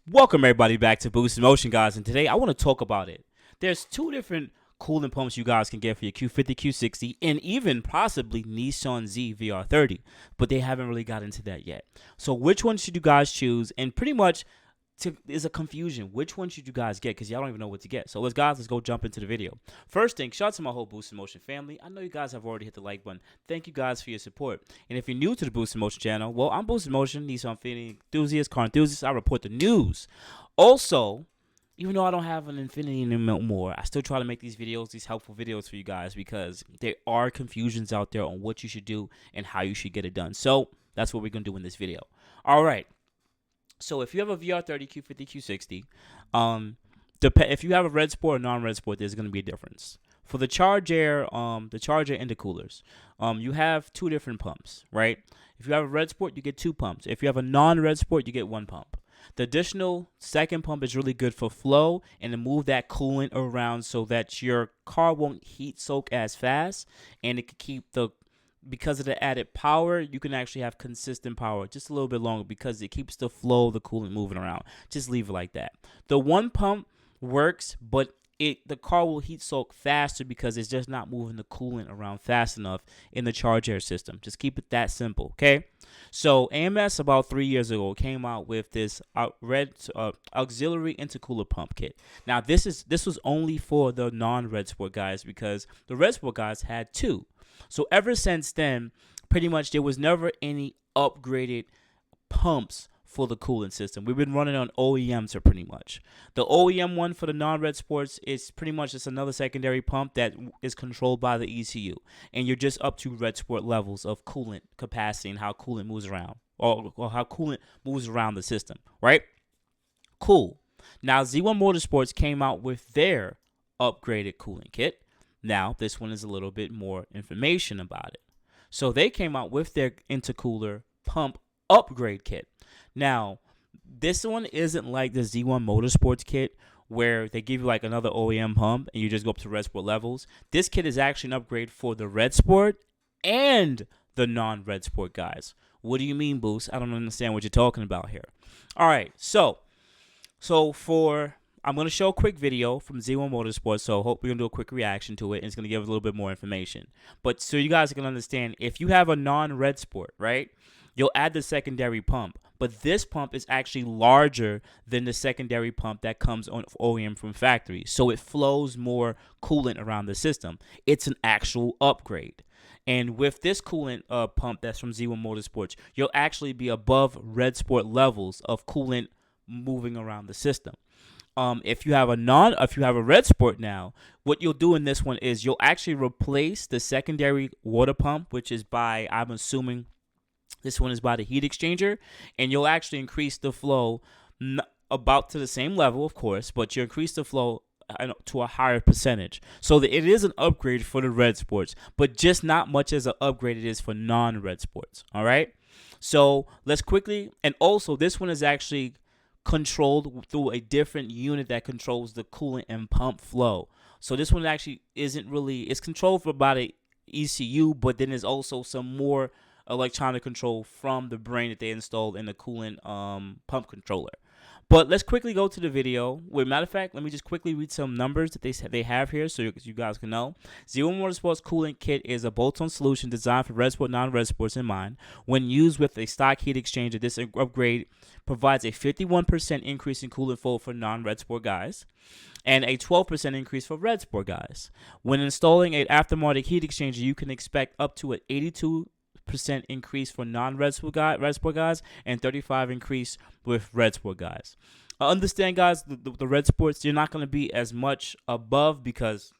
Welcome everybody back to Boost Motion, guys, and today I want to talk about it. There's two different coolant pumps you guys can get for your Q50 Q60 and even possibly Nissan Z VR30, but they haven't really got into that yet. So which one should you guys choose? And pretty much is a confusion. Which one should you guys get? Because y'all don't even know what to get. So let's go jump into the video. First thing, shout out to my whole Boost Motion family. I know you guys have already hit the like button. Thank you guys for your support. And if you're new to the Boost Motion channel, well, I'm Boost Motion, Nissan Infiniti enthusiast, car enthusiast. I report the news. Also, even though I don't have an Infiniti anymore, I still try to make these videos, these helpful videos for you guys, because there are confusions out there on what you should do and how you should get it done. So that's what we're going to do in this video. All right. So if you have a VR30 Q50 Q60, if you have a red sport or non-red sport, there's going to be a difference. For the charger and the coolers, you have two different pumps, right? If you have a red sport, you get two pumps. If you have a non-red sport, you get one pump. The additional second pump is really good for flow and to move that coolant around so that your car won't heat soak as fast, and it can keep because of the added power, you can actually have consistent power just a little bit longer because it keeps the flow of the coolant moving around. Just leave it like that. The one pump works, but the car will heat soak faster because it's just not moving the coolant around fast enough in the charge air system. Just keep it that simple, okay? So AMS about 3 years ago came out with this auxiliary intercooler pump kit. Now this was only for the non-red sport guys because the red sport guys had two. So ever since then, pretty much there was never any upgraded pumps for the coolant system. We've been running on OEMs for pretty much. The OEM one for the non-red sports is pretty much just another secondary pump that is controlled by the ECU. And you're just up to red sport levels of coolant capacity and how coolant moves around, or how coolant moves around the system, right? Cool. Now Z1 Motorsports came out with their upgraded coolant kit. Now, this one is a little bit more information about it. So they came out with their intercooler pump upgrade kit. Now, this one isn't like the Z1 Motorsports kit where they give you like another OEM pump and you just go up to red sport levels. This kit is actually an upgrade for the red sport and the non-red sport guys. What do you mean, Boost? I don't understand what you're talking about here. All right, so I'm going to show a quick video from Z1 Motorsports, so hope we're going to do a quick reaction to it, and it's going to give a little bit more information. But so you guys can understand, if you have a non-red sport, right, you'll add the secondary pump. But this pump is actually larger than the secondary pump that comes on OEM from factory, so it flows more coolant around the system. It's an actual upgrade. And with this coolant pump that's from Z1 Motorsports, you'll actually be above red sport levels of coolant moving around the system. If you have a red sport now, what you'll do in this one is you'll actually replace the secondary water pump, which is I'm assuming this one is by the heat exchanger, and you'll actually increase the flow about to the same level, of course, but you increase the flow to a higher percentage. So that it is an upgrade for the red sports, but just not much as an upgrade it is for non-red sports. All right. So let's quickly, and also this one is actually controlled through a different unit that controls the coolant and pump flow. So this one actually it's controlled by the ECU, but then there's also some more electronic control from the brain that they installed in the coolant pump controller. But let's quickly go to the video. Matter of fact, let me just quickly read some numbers that they have here so you guys can know. Z1 Motorsports Coolant Kit is a bolt-on solution designed for red sport, non-red sports in mind. When used with a stock heat exchanger, this upgrade provides a 51% increase in coolant flow for non-red sport guys and a 12% increase for red sport guys. When installing an aftermarket heat exchanger, you can expect up to an 82% increase for non-red sport guys, and 35% increase with red sport guys. Understand, guys, the red sports, you're not going to be as much above because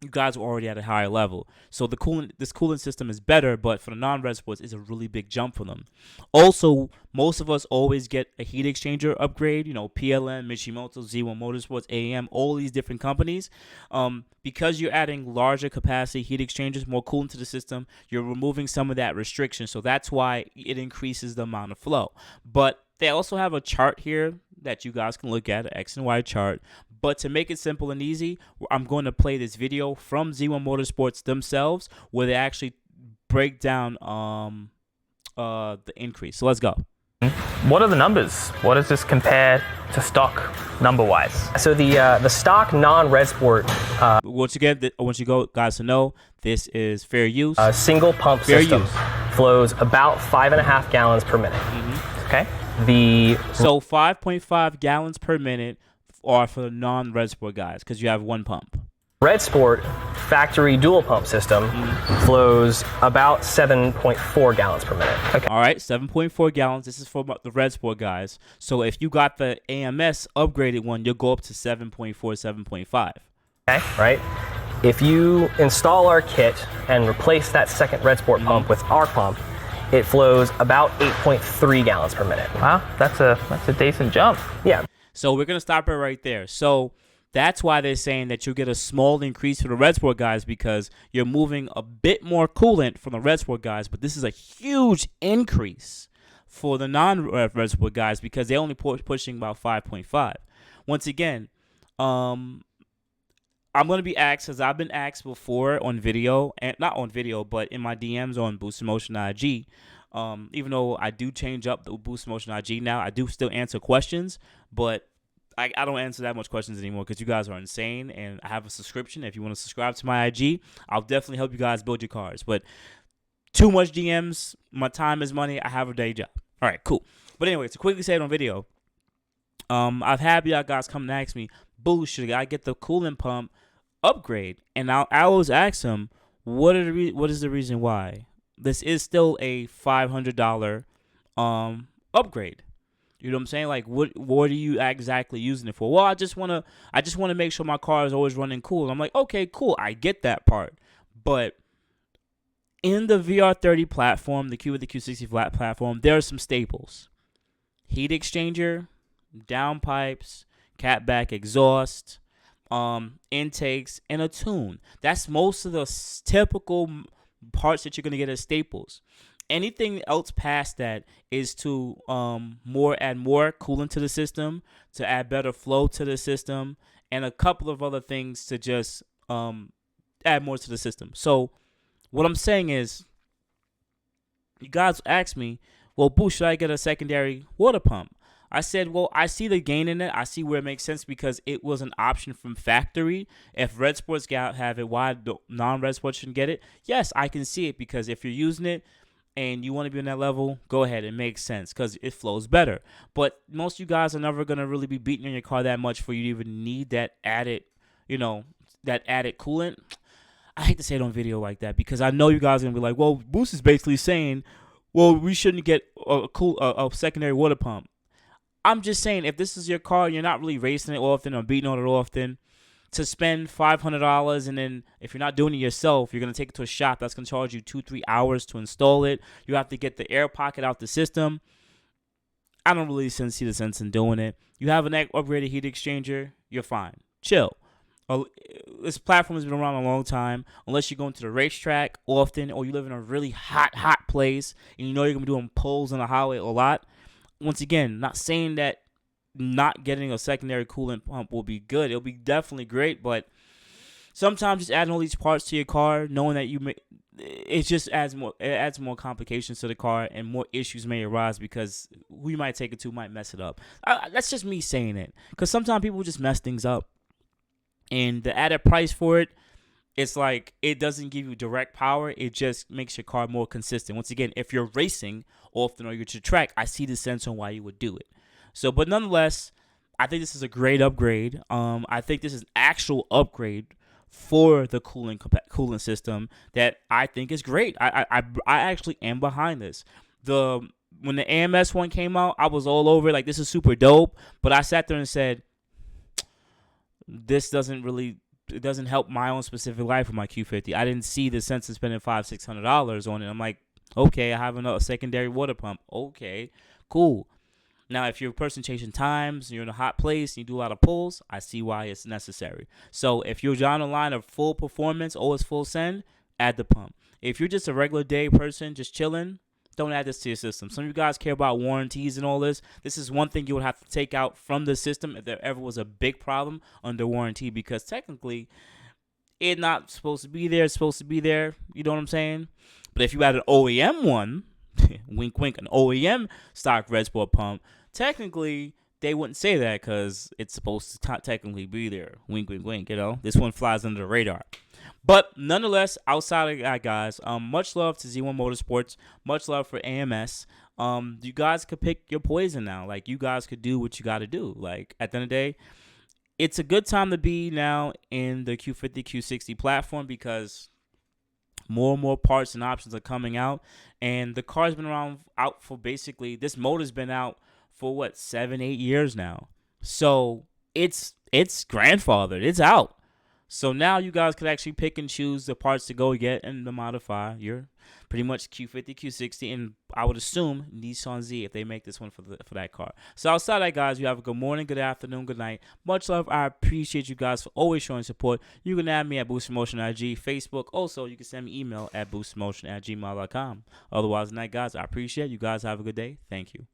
you guys are already at a higher level. So this coolant system is better, but for the non-red sports, it's a really big jump for them. Also, most of us always get a heat exchanger upgrade. You know, PLM, Mishimoto, Z1 Motorsports, AM, all these different companies. Because you're adding larger capacity heat exchangers, more coolant to the system, you're removing some of that restriction. So that's why it increases the amount of flow. But they also have a chart here that you guys can look at, an X and Y chart. But to make it simple and easy, I'm going to play this video from Z1 Motorsports themselves where they actually break down the increase. So let's go. What are the numbers? What does this compare to stock number-wise? So the stock non-Red Sport Once again, I want you guys to know this is fair use. Single pump fair system use. flows about 5.5 gallons per minute. Okay. So 5.5 gallons per minute are for the non-Red Sport guys because you have one pump. Red Sport factory dual pump system flows about 7.4 gallons per minute. Okay. All right, 7.4 gallons. This is for the Red Sport guys. So if you got the AMS upgraded one, you'll go up to 7.4, 7.5. Okay, right? If you install our kit and replace that second Red Sport pump with our pump, it flows about 8.3 gallons per minute. Wow, that's a decent jump. Yeah. So we're going to stop it right there. So that's why they're saying that you get a small increase for the Red Sport guys because you're moving a bit more coolant from the Red Sport guys, but this is a huge increase for the non-Red Sport guys because they're only pushing about 5.5. Once again, I'm going to be asked, as I've been asked before on video, and not on video, but in my DMs on boostinmotion IG. Even though I do change up the boostinmotion IG now, I do still answer questions, but I don't answer that much questions anymore because you guys are insane, and I have a subscription. If you want to subscribe to my IG, I'll definitely help you guys build your cars. But too much DMs, my time is money. I have a day job. All right, cool. But anyway, to quickly say it on video, I've had y'all guys come and ask me, Boo, should I get the coolant pump upgrade? And I always ask them, what is the reason why? This is still a $500 upgrade. You know what I'm saying? Like, what are you exactly using it for? Well, I just wanna make sure my car is always running cool. I'm like, okay, cool, I get that part. But in the VR30 platform, the Q50 Q60 flat platform, there are some staples: heat exchanger, downpipes, catback exhaust, intakes, and a tune. That's most of the typical parts that you're gonna get as staples. Anything else past that is to add more coolant to the system, to add better flow to the system, and a couple of other things to just add more to the system. So what I'm saying is, you guys asked me, well, Boo, should I get a secondary water pump? I said, well, I see the gain in it. I see where it makes sense because it was an option from factory. If Red Sports have it, why non-Red Sports shouldn't get it? Yes, I can see it because if you're using it and you want to be on that level, go ahead. It makes sense because it flows better. But most of you guys are never going to really be beating on your car that much for you to even need that added, that added coolant. I hate to say it on video like that because I know you guys are going to be like, well, Boost is basically saying, well, we shouldn't get a secondary water pump. I'm just saying, if this is your car, you're not really racing it often or beating on it often, to spend $500 and then if you're not doing it yourself, you're going to take it to a shop that's going to charge you 2-3 hours to install it. You have to get the air pocket out the system. I don't really see the sense in doing it. You have an upgraded heat exchanger, you're fine. Chill. This platform has been around a long time. Unless you're going to the racetrack often or you live in a really hot place and you know you're going to be doing pulls on the highway a lot. Once again, not saying that not getting a secondary coolant pump will be good. It'll be definitely great, but sometimes just adding all these parts to your car, knowing that it just adds more complications to the car and more issues may arise because who you might take it to might mess it up. That's just me saying it because sometimes people just mess things up, and the added price for it, it's like it doesn't give you direct power. It just makes your car more consistent. Once again, if you're racing often or you're to track, I see the sense on why you would do it. So, but nonetheless, I think this is a great upgrade. I think this is an actual upgrade for the coolant system that I think is great. I actually am behind this. When the AMS one came out, I was all over it, like this is super dope. But I sat there and said, this doesn't help my own specific life with my Q50. I didn't see the sense of spending $500-$600 on it. I'm like, okay, I have a secondary water pump. Okay, cool. Now, if you're a person chasing times, you're in a hot place, and you do a lot of pulls, I see why it's necessary. So if you're on the line of full performance, always full send, add the pump. If you're just a regular day person, just chilling, don't add this to your system. Some of you guys care about warranties and all this. This is one thing you would have to take out from the system if there ever was a big problem under warranty, because technically it's not supposed to be there. It's supposed to be there. You know what I'm saying? But if you had an OEM one, wink, wink, an OEM stock red sport pump, technically they wouldn't say that because it's supposed to technically be there. Wink, wink, wink. This one flies under the radar. But nonetheless, outside of that, guys, much love to Z1 Motorsports. Much love for AMS. You guys could pick your poison now. Like, you guys could do what you got to do. Like, at the end of the day, it's a good time to be now in the Q50 Q60 platform because more and more parts and options are coming out, and the car's been out for basically, this motor's been out for 7-8 years now. So it's grandfathered. It's out. So now you guys could actually pick and choose the parts to go get and to modify your pretty much Q50, Q60, and I would assume Nissan Z if they make this one for that car. So outside of that, guys, you have a good morning, good afternoon, good night. Much love. I appreciate you guys for always showing support. You can add me at boostinmotion IG, Facebook. Also, you can send me email at boostinmotion@gmail.com. Otherwise than that, guys, I appreciate you guys. Have a good day. Thank you.